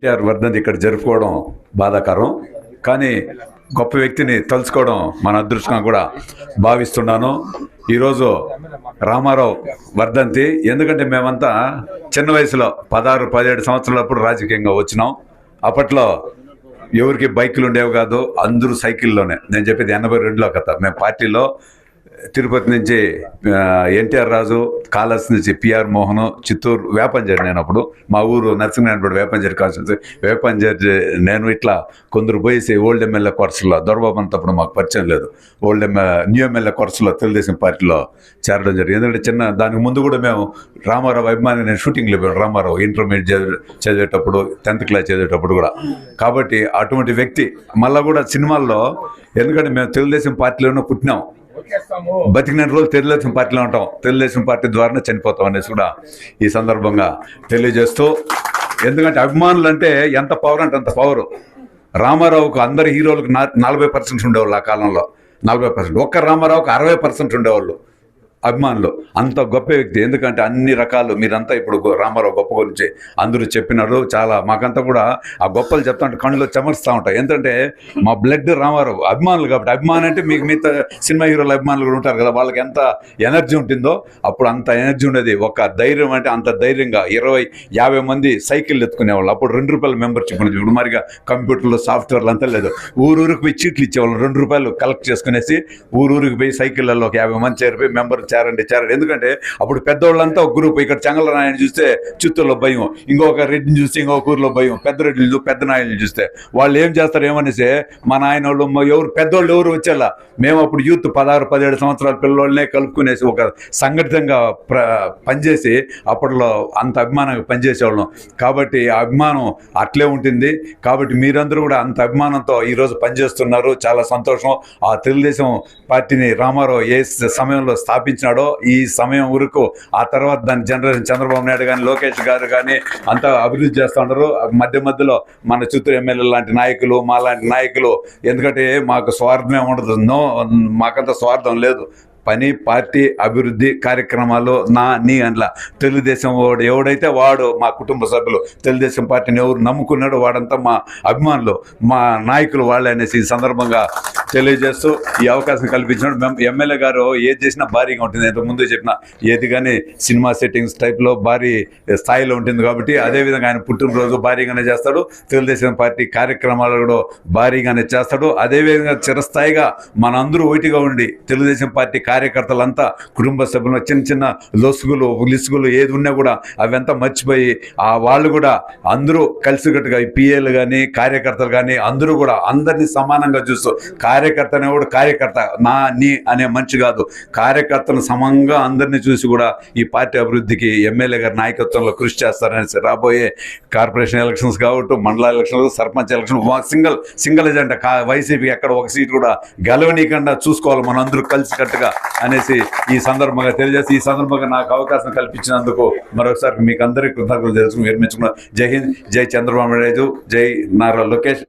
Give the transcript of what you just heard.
ఎన్టీఆర్ వర్ధంతి ఇక్కడ జరుపుకోవడం బాధాకరం. కానీ గొప్ప వ్యక్తిని తలుచుకోవడం మన అదృష్టంగా కూడా భావిస్తున్నాను. ఈరోజు రామారావు వర్ధంతి. ఎందుకంటే మేమంతా చిన్న వయసులో 16-17 సంవత్సరాలప్పుడు రాజకీయంగా వచ్చినాం. అప్పట్లో ఎవరికి బైకులు ఉండేవి కాదు, అందరూ సైకిల్లోనే. నేను చెప్పేది 82లో కథ. మేము పార్టీలో తిరుపతి నుంచి ఎన్టీఆర్ రాజు, కాళహస్తి నుంచి పిఆర్ మోహన్, చిత్తూరు వేపంజరి. నేను అప్పుడు మా ఊరు నరసింహనాయుడు వేపంజరి కాన్స్టిట్యూన్సీ. వేపంజరి నేను ఇట్లా కొందరు పోయేసి ఓల్డ్ ఎమ్మెల్యే కోర్సులో దొరబాబు అంతప్పుడు మాకు పరిచయం లేదు. న్యూ ఎమ్మెల్యే కోర్సులో తెలుగుదేశం పార్టీలో చేరడం జరిగింది. ఎందుకంటే దానికి ముందు కూడా మేము రామారావు అభిమాని. నేను షూటింగ్లో పోయాను రామారావు ఇంటర్మీడియట్ చదివేటప్పుడు, 10th క్లాస్ చదివేటప్పుడు కూడా. కాబట్టి అటువంటి వ్యక్తి మళ్ళీ కూడా సినిమాల్లో, ఎందుకంటే మేము తెలుగుదేశం పార్టీలోనే పుట్టినాం, బతికిన రోజులు తెలుగుదేశం పార్టీలో ఉంటాం, తెలుగుదేశం పార్టీ ద్వారానే చనిపోతాం అనేసి కూడా ఈ సందర్భంగా తెలియజేస్తూ, ఎందుకంటే అభిమానులు అంటే ఎంత పవర్ అంటే అంత పవరు. రామారావుకు అందరి హీరోలకు 40% ఉండేవాళ్ళు ఆ కాలంలో. 40%. ఒక్క రామారావుకు 60% ఉండేవాళ్ళు అభిమానులు. అంత గొప్ప వ్యక్తి. ఎందుకంటే అన్ని రకాలు మీరంతా ఇప్పుడు రామారావు గొప్ప గురించి అందరూ చెప్పినారు. చాలా మాకంతా కూడా ఆ గొప్పలు చెప్తా ఉంటే కళ్ళలో చెమరుస్తూ ఉంటాయి. ఎందుకంటే మా బ్లడ్ రామారావు అభిమానులు కాబట్టి. అభిమానం అంటే మీకు మిగతా సినిమా హీరోల అభిమానులు కూడా ఉంటారు కదా, వాళ్ళకి ఎంత ఎనర్జీ ఉంటుందో అప్పుడు అంత ఎనర్జీ ఉండేది. ఒక ధైర్యం అంటే అంత ధైర్యంగా 20-50 మంది సైకిళ్ళు ఎత్తుకునేవాళ్ళు. అప్పుడు ₹2 మెంబర్షిప్ ఉండేది. ఇప్పుడు మరిగా కంప్యూటర్లు సాఫ్ట్వేర్లు అంతా లేదు. ఊరికి పోయి చీట్లు ఇచ్చేవాళ్ళు. ₹2 కలెక్ట్ చేసుకునేసి ఊరికి పోయి సైకిళ్ళల్లో ఒక 50 మంది చేరిపోయి మెంబర్ చేరండి. ఎందుకంటే అప్పుడు పెద్దవాళ్ళంతా ఒక గ్రూప్. ఇక్కడ చెంగలరాయని చూస్తే చిత్తూరులో భయం, ఇంకొక రెడ్డిని చూస్తే ఇంకొక ఊరిలో భయం, పెద్ద రెడ్డిలు పెద్ద నాయకులు చూస్తే వాళ్ళు ఏం చేస్తారు ఏమనేసి మా నాయన వాళ్ళు ఎవరు పెద్దవాళ్ళు ఎవరు వచ్చేలా మేము అప్పుడు యూత్ 16-17 సంవత్సరాల పిల్లల్నే కలుపుకునేసి ఒక సంఘటితంగా పనిచేసి అప్పట్లో అంత అభిమానంగా పనిచేసేవాళ్ళం. కాబట్టి ఆ అభిమానం అట్లే ఉంటుంది. కాబట్టి మీరందరూ కూడా అంత అభిమానంతో ఈరోజు పనిచేస్తున్నారు. చాలా సంతోషం. ఆ తెలుగుదేశం పార్టీని రామారావు ఏ సమయంలో స్థాపించినాడో ఈ సమయం వరకు, ఆ తర్వాత దాని జనరేషన్ చంద్రబాబు నాయుడు కానీ లోకేష్ గారు కానీ అంతా అభివృద్ధి చేస్తూ ఉంటారు. మధ్యలో మన చిత్తూరు ఎమ్మెల్యే లాంటి నాయకులు, మా లాంటి నాయకులు. ఎందుకంటే మాకు స్వార్థమే ఉండదు. మాకంత స్వార్థం లేదు. పని, పార్టీ, అభివృద్ధి కార్యక్రమాలు నీ అందులో తెలుగుదేశం వాడు ఎవడైతే వాడు మా కుటుంబ సభ్యులు. తెలుగుదేశం పార్టీని ఎవరు నమ్ముకున్నాడో వాడంతా మా అభిమానులు, మా నాయకులు వాళ్ళే అనేసి ఈ సందర్భంగా తెలియజేస్తూ ఈ అవకాశం కల్పించినాడు. మేము ఎమ్మెల్యే గారు ఏది చేసినా భారీగా ఉంటుంది. ఇంతకు ముందు చెప్పిన ఏది కానీ సినిమా సెట్టింగ్స్ టైప్లో భారీ స్థాయిలో ఉంటుంది. కాబట్టి అదేవిధంగా ఆయన పుట్టినరోజు భారీగానే చేస్తాడు. తెలుగుదేశం పార్టీ కార్యక్రమాలు కూడా భారీగానే చేస్తాడు. అదేవిధంగా చిరస్థాయిగా మనందరూ ఒకటిగా ఉండి తెలుగుదేశం పార్టీ కార్యకర్తలంతా కుటుంబ సభ్యులు చిన్న లొసుగులు లిసుగులు ఏది ఉన్నా కూడా అవంతా మర్చిపోయి వాళ్ళు కూడా అందరూ కలిసికట్టుగా పిఏలు కానీ కార్యకర్తలు కానీ అందరూ కూడా అందరినీ సమానంగా చూస్తూ, కార్యకర్త అనేవాడు కార్యకర్త నీ అనే మనిషి కాదు, కార్యకర్తను సమంగా అందరినీ చూసి కూడా ఈ పార్టీ అభివృద్ధికి ఎమ్మెల్యే గారి నాయకత్వంలో కృషి చేస్తారనేసి రాబోయే కార్పొరేషన్ ఎలక్షన్స్ కావచ్చు, మండల elections, sarpanch election single agenda YCP ఎక్కడ ఒక సీటు కూడా గెలవనీయకుండా చూసుకోవాలి మనందరూ కలిసికట్టుగా అనేసి ఈ సందర్భంగా తెలియజేసి, ఈ సందర్భంగా నాకు అవకాశం కల్పించినందుకు మరొకసారి మీకు అందరికీ కృతజ్ఞతలు తెలుసు విరమించుకున్నాను. జై హింద్, జై చంద్రబాబు నాయుడు, జై నారా లోకేష్.